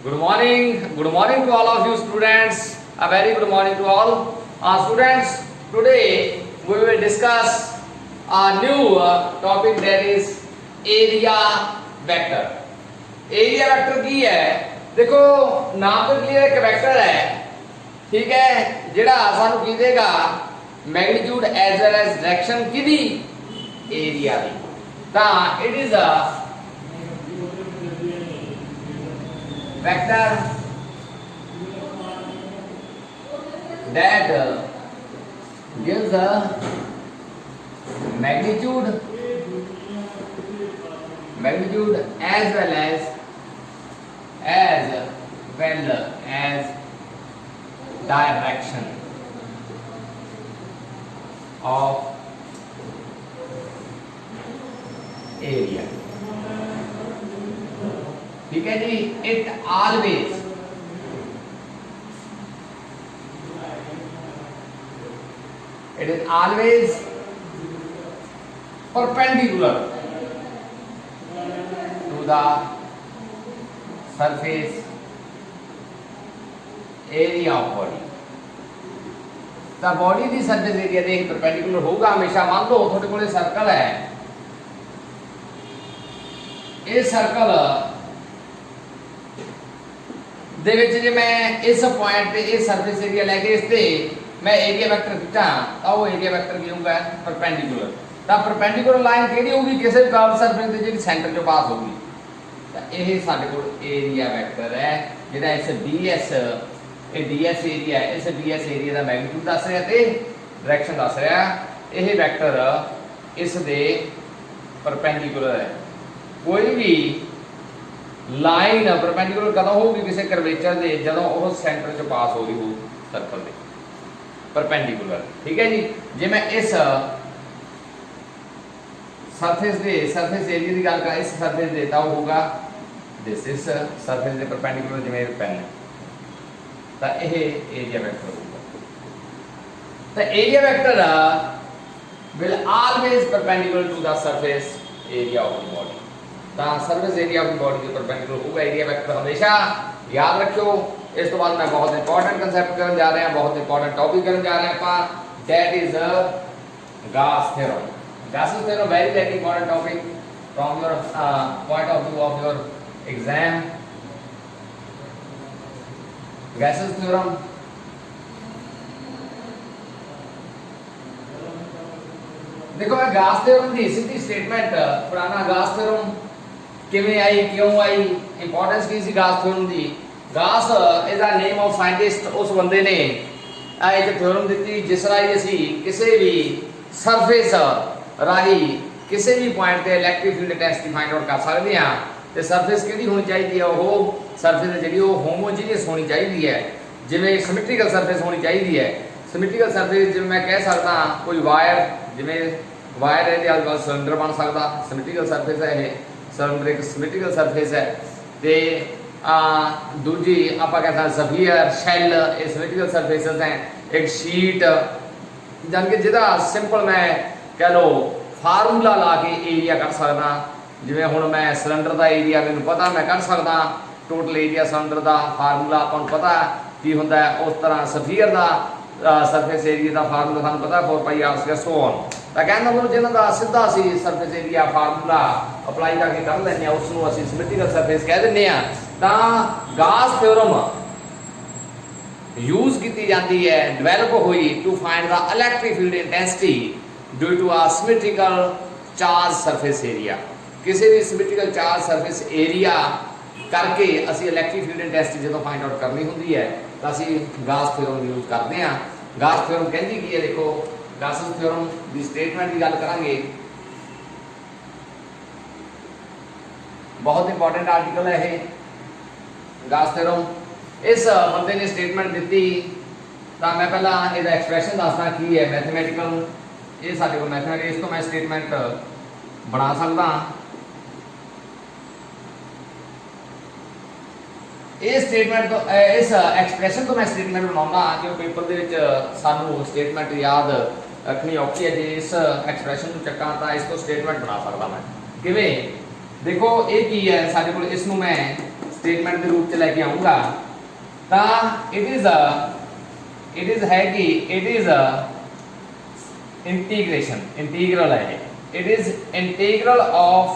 Good morning to all of you students. A very good morning to all. Students, today we will discuss a new topic, that is area vector. Area vector की है? देखो नाम तो clear एक vector है, ठीक है, जिहड़ा सानू की देगा magnitude as well as direction किदी एरिया दी। तां it is a vector that gives a magnitude as well as direction of area। ठीक है जी। It is always perpendicular to the surface area of body. The body दी surface area दे परपेंडिकुलर होगा हमेशा। मान लो थोड़े कोले सर्कल है, ये सर्कल दे विच जे मैं इस पॉइंट पे इस सरफेस एरिया लेके इस ते मैं एरिया वेक्टर खिंचा तो वो एरिया वेक्टर की होगा परपेंडिकुलर। तो परपेंडिकुलर लाइन केड़ी होगी किसी भी कर्व सरफेस दे जेडी सेंटर चों पास होगी। तो यह साडे कोल एरिया वेक्टर है जेड़ा इस BS ये DS एरिया है। इस BS एरिया दा मैग्नीट्यूड दस रहा ते डायरेक्शन दस रहा। यह वेक्टर इस दे परपेंडिकुलर है। कोई भी लाइन परपेंडिकुलर कदों होगी किसी कर्वेचर दे जदों वो सेंटर च पास हो रही हो सर्कल दे परपेंडिकुलर। ठीक है जी। जे मैं इस सरफेस एरिया की गल करा, इस सरफेस दे तो होगा दिस इस सरफेस दे परपेंडिकुलर जिवें पेन है, तो यह एरिया वेक्टर होगा। तो area vector will always perpendicular to the surface area of the body. Surface area of the body के परपेंडिकुलर होगा एरिया वेक्टर, हमेशा याद रखियो। इस तो बाद मैं बहुत इंपॉर्टेंट कंसेप्ट करने जा रहे हैं, बहुत इंपॉर्टेंट टॉपिक करने जा रहे हैं आप, दैट इज गास थ्योरम। गास theorem very very important topic from your point of view of your exam. गास थ्योरम देखो मैं गास थ्योरम की सीधी स्टेटमेंट, पुराना गास थ्योरम किवें आई, क्यों आई, इंपॉर्टेंस की सी गास थ्योरम दी। गास is the name of scientist, उस बंदे ने एक थ्योरम दी जिस राही असी किसी भी सरफेस राही किसी भी पॉइंट ते electric field intensity find out कर सकते हैं। तो सरफेस किहड़ी होनी चाहिए है, वो सरफेस जिहड़ी वो होमोजीनियस होनी चाहिए है, जिवें सिमेट्रिकल सरफेस होनी चाहिए है। सिमेट्रिकल सरफेस जिवें मैं कह सकता कोई वायर, जिवें वायर है आले दुआले सिलेंडर बन सकता, सिमेट्रिकल सरफेस है ये, सिलेंडर एक सिमेट्रिकल सरफेस है। तो दूजी आप कह सकते सफियर शैल, ये सिमेट्रिकल सरफेसिस हैं। एक शीट जान के जिहदा सिंपल मैं कह लो फार्मूला ला के एरिया कर सकदा, जिवें हुण मैं सिलेंडर का एरिया मैनूं पता मैं कर सकदा, टोटल एरिया सिलेंडर का फार्मूला आपां नूं पता की हुंदा है। उस तरह सफियर का सरफेस एरिया का फार्मूला सानूं पता 4πr² सो ऑन। तो कहना मतलब जिन्होंने सीधा असी सरफेस एरिया फार्मूला अप्लाई करके कर लें उसनों असी सिमेट्रिकल सरफेस कह दें। तो गास थ्योरम यूज की जाती है, डिवेलप हुई to find the electric field intensity due to a symmetrical charge surface area. किसी भी सिमेट्रिकल चार्ज सरफेस एरिया करके असी इलैक्ट्रिक फील्ड इंटेंसिटी जो फाइंड आउट करनी होंगी है तो असी गास थ्योरम यूज करते हैं। गास थ्योरम कहती की है, देखो गास थ्योरम की स्टेटमेंट की गल करांगे, बहुत इंपॉर्टेंट आर्टिकल है ये गास थ्योरम। इस बंदे ने स्टेटमेंट दी तो मैं पहला इसका एक्सप्रैशन दसदा की है मैथमैटिकल, ये साडे कोल मैथमैटिकल, इस तो मैं स्टेटमेंट बना सकता। इस स्टेटमेंट तो इस एक्सप्रैशन तो मैं स्टेटमेंट बनाऊंगा कि पेपर दे विच सानू स्टेटमेंट याद रखनी औखी है। जे इस एक्सप्रैशन को चक्का तो इस तो स्टेटमेंट बना सकता मैं किवें। देखो ये की है साडे कोल, इसनूं मैं स्टेटमेंट के रूप च लैके आऊँगा तो इट इज़ इंटीग्रेशन इंटीग्रल है, it is integral of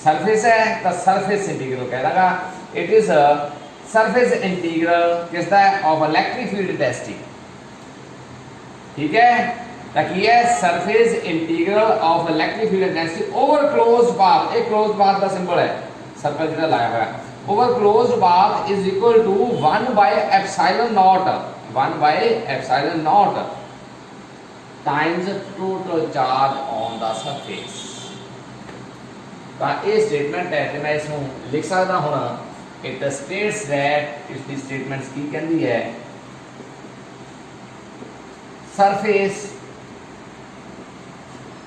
surface है तो सरफेस इंटीग्रल कह देगा। इट इज़ सरफेस इंटीग्रल किसका है ऑफ इलेक्ट्रिक फील्ड इंटेंसिटी, ठीक है। ताकि है surface integral of electric field intensity over closed path, एक क्लोज्ड पाथ का सिंबल है सर्कल जो लाया हुआ है, over closed path is equal to 1/ε0 times total charge on the surface. तो ये स्टेटमेंट है तो मैं इसको लिख सकता हूँ, इट स्टेट्स दैट इसकी स्टेटमेंट्स की कहती है सरफेस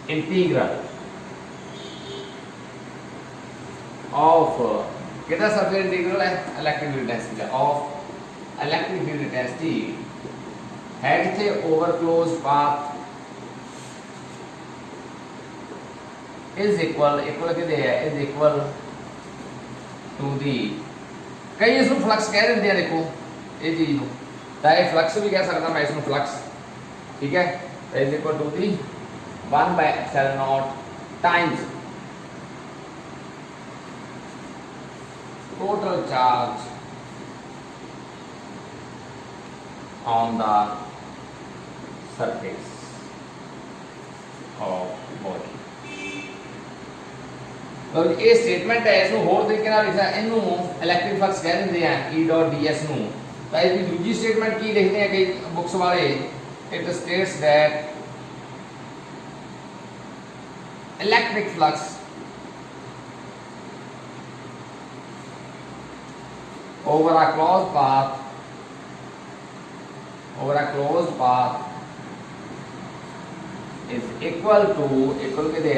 इंटीग्रल ऑफ कितना सरफेस इंटीग्रल है इलेक्ट्रिक फील्ड इंटेंसिटी का ऑफ इलेक्ट्रिक फील्ड इंटेंसिटी है कितने over close path is equal कितने है इज इक्वल टू दी, कई इसको फ्लक्स कह देते हैं, देखो ये चीज को चाहे फ्लक्स भी कह सकता मैं इसको फ्लक्स, ठीक है। Is equal to the 1/ε0 times total charge on the surface of body। तो ये स्टेटमेंट है, इसको होर तरीके नाल लिखा इनू इलेक्ट्रिक फ्लक्स कह दिंदे हैं E.ds नू। तो इसकी दूसरी स्टेटमेंट की लिखते हैं कई बुक्स वाले, it states that electric flux over a closed path is equal के दे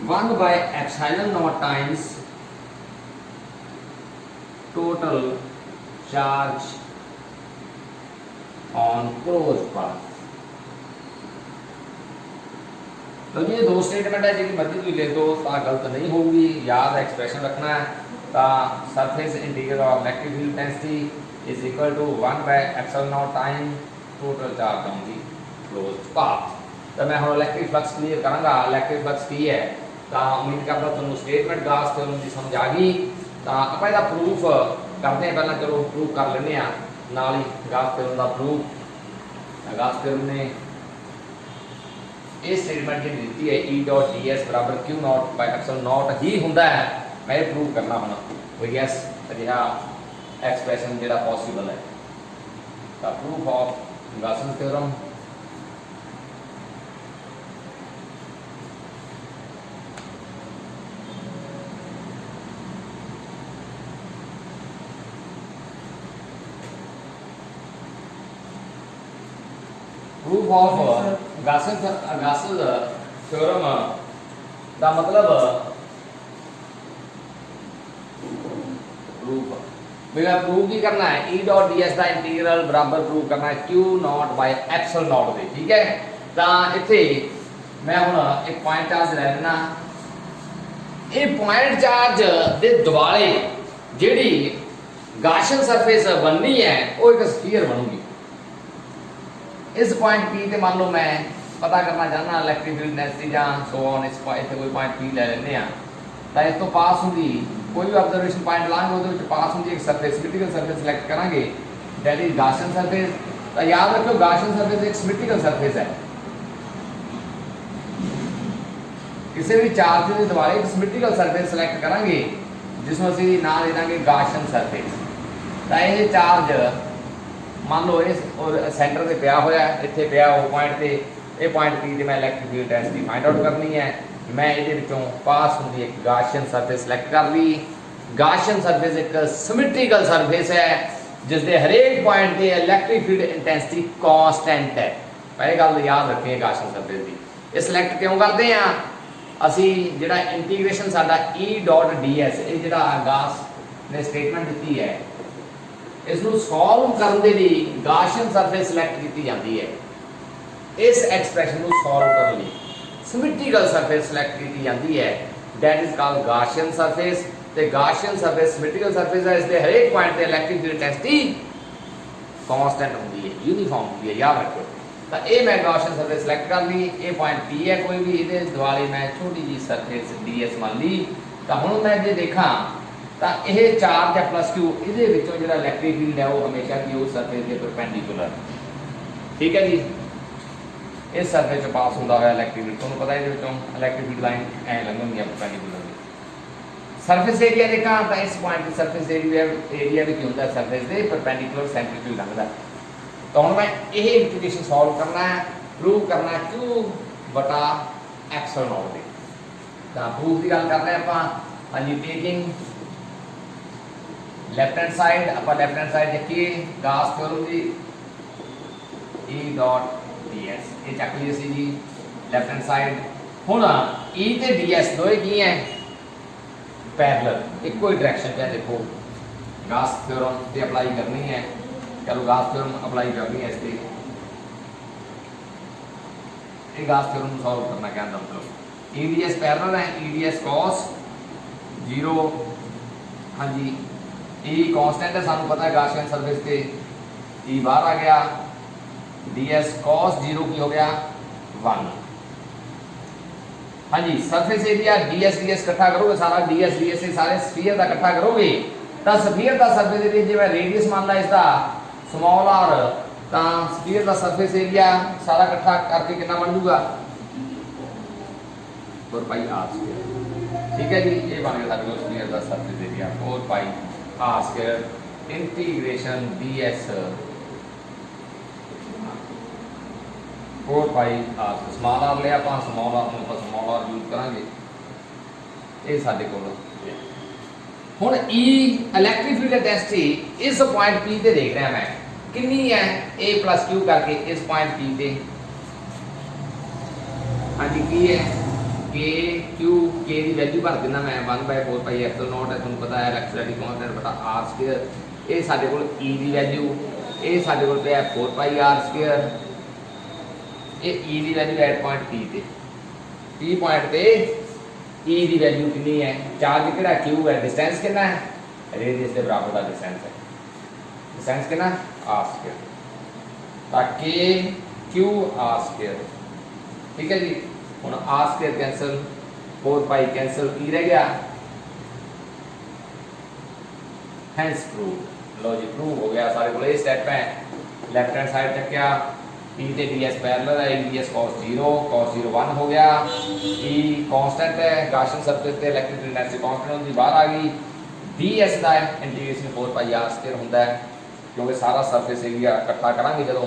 1/ε0 times total charge on closed path। तो ये दो स्टेटमेंट है जी मर्जी तुम ले दो तो गलत नहीं होगी, याद एक्सप्रेशन रखना है। तो surface integral of electric field intensity is equal to 1/ε0 time total charge on the closed path. तो मैं हम इलेक्ट्रिक फ्लक्स क्लियर करांगा, इलेक्ट्रिक फ्लक्स की है तो उम्मीद करता तुहानू स्टेटमेंट गास थ्योरम की समझ आ गई। तो आप इसका प्रूफ करते हैं, पहला चलो प्रूफ कर लेने नाल ही गास थ्योरम का प्रूफ। गास थ्योरम ने ये स्टेटमेंट जी दी है E.ds बराबर Q0/ε0 ही होंदा है, मैं ये प्रूव करना होना कोई यस अजिहा एक्सप्रेशन जो पॉसिबल है। तो proof of Gauss's theorem proof of Gauss's theorem का मतलब प्रूफ मेरा प्रूफ भी करना है E.ds का इंटीग्रल बराबर प्रूफ करना है Q0/ε0 दे, ठीक है। तो इत्थे मैं हुण एक पॉइंट चार्ज ले लेना, ये पॉइंट चार्ज दे दुआले जिहड़ी गाशन सरफेस बननी है वो एक स्फीयर बनूगी। इस पॉइंट P ते मान लो मैं पता करना चाहना इलेक्ट्रिक फील्ड इंटेंसिटी या सो ऑन, इस इत्थे कोई पॉइंट P ले लेने आ तो इस तो पास होंगी कोई भी ऑब्जर्वेशन पॉइंट लांगे वो पास होंगी एक सरफेस सिमेट्रिकल सरफेस सिलेक्ट करांगे दैट इज गाशन सरफेस। तो याद रखो गाशन सरफेस एक सिमेट्रिकल सरफेस है, किसी भी चार्ज के द्वारा एक सिमेट्रिकल सरफेस सिलेक्ट करांगे जिसमें असीं नाम दे देंगे गाशन सरफेस। तो ये चार्ज मान लो इस और सेंटर से पिया होया इत्थे पिया वो पॉइंट से ये पॉइंट P ते मैं electric field intensity find out करनी है। मैं ये पास होंगी एक गाशियन सरफेस सिलेक्ट कर ली। गाशियन सरफेस एक सिमेट्रिकल सरफेस है जिसके हरेक पॉइंट से इलेक्ट्रिक फील्ड इंटेंसिटी कॉन्स्टेंट है। पहले गल याद रखें गाशियन सरफेस की ये सिलेक्ट क्यों करते हैं असी जिहड़ा इंटीग्रेशन साडा E.ds ये जिहड़ा गास ने स्टेटमेंट दी है इसनूं सॉल्व करने के लिए गाशियन सरफेस सिलेक्ट की जाती है। इस एक्सप्रैशन को सॉल्व करने लिए सिमेट्रिकल सरफेस सिलेक्ट की जाती है that is called Gaussian surface. ਤੇ ਗਾਸ਼ੀਅਨ ਸਰਫੇਸ ਸਿਮੈਟ੍ਰੀਕਲ ਸਰਫੇਸ ਹੈ, ਇਸ ਦੇ ਹਰੇਕ ਪੁਆਇੰਟ ਤੇ ਇਲੈਕਟ੍ਰਿਕ ਫੀਲਡ ਇੰਟੈਂਸਿਟੀ ਕਾਂਸਟੈਂਟ ਹੁੰਦੀ ਹੈ, यूनिफॉर्म ਹੁੰਦੀ ਹੈ, याद रखो। ਤਾਂ ਇਹ ਮੈਂ ਗਾਸ਼ੀਅਨ ਸਰਫੇਸ ਸਿਲੈਕਟ ਕਰ ਲਈ, ਇਹ ਪੁਆਇੰਟ P ਹੈ ਕੋਈ ਵੀ, ਇਹਦੇ ਦੁਆਲੇ ਮੈਂ ਛੋਟੀ ਜੀ ਸਰਫੇਸ ds ਮੰਨ ਲਈ। ਤਾਂ ਹੁਣ ਮੈਂ ਜੇ ਦੇਖਾਂ ਤਾਂ ਇਹ ਚਾਰਜ ਹੈ ਪਲੱਸ q, ਇਹਦੇ ਵਿੱਚੋਂ ਜਿਹੜਾ ਇਲੈਕਟ੍ਰਿਕ ਫੀਲਡ ਹੈ ਉਹ ਹਮੇਸ਼ਾ ਕੀ ਉਹ ਸਰਫੇਸ ਦੇ ਪਰਪੈਂਡੀਕੂਲਰ, ਠੀਕ ਹੈ ਜੀ। ਇਸ ਸਰਫੇਸ 'ਚ ਪਾਸ ਹੁੰਦਾ ਹੋਇਆ ਇਲੈਕਟ੍ਰਿਕ ਫੀਲਡ, ਤੁਹਾਨੂੰ ਪਤਾ ਇਹਦੇ ਵਿੱਚੋਂ ਇਲੈਕਟ੍ਰਿਕ ਫੀਲਡ ਲਾਈਨ ਐ ਲੰਘਦੀ ਹੈ ਪਰਪੈਂਡੀਕੂਲਰ। ਸਰਫੇਸ ਏਰੀਆ ਦੇਖਾਂ ਤਾਂ ਇਸ ਪੁਆਇੰਟ ਤੇ ਸਰਫੇਸ ਏਰੀਆ ਵੀ ਕੀ ਹੁੰਦਾ ਸਰਫੇਸ ਦੇ ਪਰਪੈਂਡੀਕੂਲਰ ਸੈਂਟਰ ਲੰਘਦਾ। ਤਾਂ ਹੁਣ ਮੈਂ ਇਹ ਇੰਟੀਗ੍ਰੇਸ਼ਨ ਸੋਲਵ ਕਰਨਾ ਹੈ, ਪ੍ਰੂਵ ਕਰਨਾ ਹੈ q ਬਟਾ ਐਪਸਲਨ ਨੋਟ ਦੇ। ਤਾਂ ਪ੍ਰੂਫ ਦੀ ਗੱਲ ਕਰ ਰਹੇ ਆਪਾਂ। ਹਾਂਜੀ, ਟੇਕਿੰਗ ਲੈਫਟ हैंड साइड, ਆਪਾਂ ਲੈਫਟ हैंड साइड ਦੇਖੀਏ ਗਾਸ ਥਿਓਰਮ ਦੀ E ਡਾਟ ds, ਇਹ ਚੱਕ ਲਈ ਅਸੀਂ ਜੀ ਲੈਫਟ हैंड साइड। ਹੁਣ E ਤੇ ds ਦੋਏ ਕੀ ਹੈ पैरेलल, इको ही डायरेक्शन पे। देखो गास थ्योरम पे अप्लाई करनी है, चलो गास थ्योरम अप्लाई करनी है, इससे ये गास थ्योरम सॉल्व करना क्या मतलब ईडीएस पैरेलल है, ईडीएस cos 0, हाँ जी ई कांस्टेंट है, सानू पता है गाशियन सरफेस पे ई बाहर आ गया, ds cos 0 की हो गया 1। हाँ जी, सरफेस एरिया ds इकट्ठा करोगे सारा ds से सारे स्फीयर का इकट्ठा करोगे तो स्फीयर का सरफेस एरिया जो मैं रेडियस मान ला इसका स्मॉल r, तो स्फीयर का सरफेस एरिया सारा इकट्ठा करके कितना बन जूगा 4 पाई r स्क्वायर। ठीक है जी, ये बन गया सारे स्फीयर का सरफेस एरिया 4 पाई r स्क्वायर इंटीग्रेशन ds 4 पाई r। स्मॉल r लिया ਆਪਾਂ, स्मॉल r ਨੂੰ ਆਪਾਂ स्मॉल r यूज ਕਰਾਂਗੇ। ਇਹ ਸਾਡੇ ਕੋਲ ਹੁਣ E ਇਲੈਕਟ੍ਰਿਕ ਫੀਲਡ ਇੰਟੈਂਸਿਟੀ ਇਸ ਪੁਆਇੰਟ P ਤੇ ਦੇਖ ਰਿਹਾ ਮੈਂ ਕਿੰਨੀ ਹੈ A plus Q ਕਰਕੇ ਇਸ ਪੁਆਇੰਟ P ਤੇ। ਹਾਂਜੀ ਕੀ ਹੈ K Q, K ਦੀ ਵੈਲਿਊ ਭਰ ਦਿੰਦਾ ਮੈਂ 1/4 ਪਾਈ ਐਪਸਲਨ ਨੋਟ ਹੈ, ਤੁਹਾਨੂੰ ਪਤਾ ਹੈ ਇਲੈਕਟ੍ਰਿਸਿਟੀ ਕਾਂਸਟੈਂਟ ਬਟਾ r ਸਕੁਅਰ। ਇਹ ਸਾਡੇ ਕੋਲ E ਦੀ ਵੈਲਿਊ, ਇਹ ਸਾਡੇ ਕੋਲ ਪਿਆ 4 ਪਾਈ r ਸਕੁਅਰ। ਇਹ E the value at point P ਤੇ, P ਪੁਆਇੰਟ ਤੇ E ਦੀ ਵੈਲਿਊ ਕਿੰਨੀ ਹੈ, ਚਾਰਜ ਕਿਹੜਾ Q ਹੈ, डिस्टेंस कितना है रेडियस के बराबर का डिस्टेंस है, डिस्टेंस कितना r स्क्वायर, ताकि Q r स्क्वायर। ठीक है जी, ਹੁਣ r square cancel, 4 pi cancel, E रह गया, हैंस प्रूव। लो जी प्रूव हो गया, सारे को ये स्टेप है। लेफ्ट हैंड साइड तक क्या E ਤੇ ds पैरेलल है, ds cos 0 1 हो गया। E कांस्टेंट है, गाशियन सरफेस ਤੇ इलेक्ट्रिक फील्ड इंटेंसिटी कांस्टेंट ਹੁੰਦੀ ਬਾਹਰ ਆ ਗਈ। ds ਦਾ ਇੰਟੀग्रेशन 4 पाई r स्क्वायर ਹੁੰਦਾ ਹੈ, ਕਿਉਂਕਿ ਸਾਰਾ ਸਰਫੇਸ ਏਰੀਆ ਇਕੱਠਾ ਕਰਾਂਗੇ ਜਦੋਂ